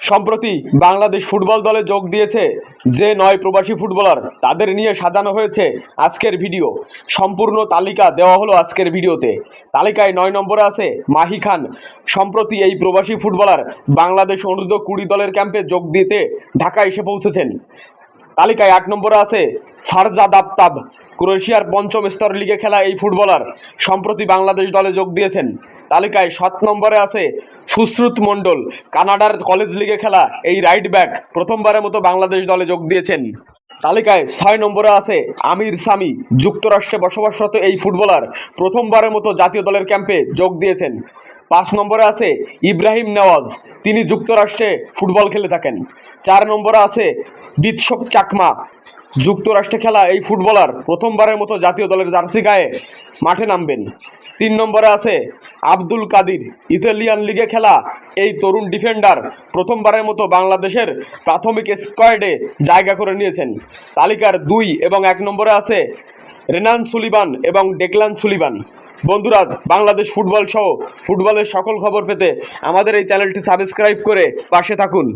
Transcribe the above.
সম্প্রতি বাংলাদেশ ফুটবল দলে যোগ দিয়েছে যে 9 প্রবাসী ফুটবলার, তাদের নিয়ে সাজানো হয়েছে আজকের ভিডিও। সম্পূর্ণ তালিকা দেওয়া হলো আজকের ভিডিওতে। তালিকায় 9 নম্বরে আছে মাহি খান। সম্প্রতি এই প্রবাসী ফুটবলার বাংলাদেশ অনূর্ধ্ব 20 দলের ক্যাম্পে যোগ দিতে ঢাকা এসে পৌঁছেছেন। তালিকায় 8 নম্বরে আছে ফারজাদ আফতাব। ক্রোয়েশিয়ার পঞ্চম স্তর লিগে খেলা এই ফুটবলার সম্প্রতি বাংলাদেশ দলে যোগ দিয়েছেন। তালিকায় 7 নম্বরে আছে সুশ্রুত মণ্ডল। কানাডার কলেজ লিগে খেলা এই রাইট ব্যাক প্রথমবারের মতো বাংলাদেশ দলে যোগ দিয়েছেন। তালিকায় 6 নম্বরে আছে আমির সামি। যুক্তরাষ্ট্রে বসবাসরত এই ফুটবলার প্রথমবারের মতো জাতীয় দলের ক্যাম্পে যোগ দিয়েছেন। 5 নম্বরে আছে ইব্রাহিম নেওয়াজ। তিনি যুক্তরাষ্ট্রে ফুটবল খেলে থাকেন। 4 নম্বরে আছে বিৎসক চাকমা। যুক্তরাষ্ট্রে খেলা এই ফুটবলার প্রথমবারের মতো জাতীয় দলের জার্সি গায়ে মাঠে নামবেন। 3 নম্বরে আছে আব্দুল কাদির। ইতালিয়ান লিগে খেলা এই তরুণ ডিফেন্ডার প্রথমবারের মতো বাংলাদেশের প্রাথমিক স্কোয়াডে জায়গা করে নিয়েছেন। তালিকার 2 এবং 1 নম্বরে আছে রেনান সুলিবান এবং ডেকলান সুলিবান। বন্ধুরা, বাংলাদেশ ফুটবল সহ ফুটবলের সকল খবর পেতে আমাদের এই চ্যানেলটি সাবস্ক্রাইব করে পাশে থাকুন।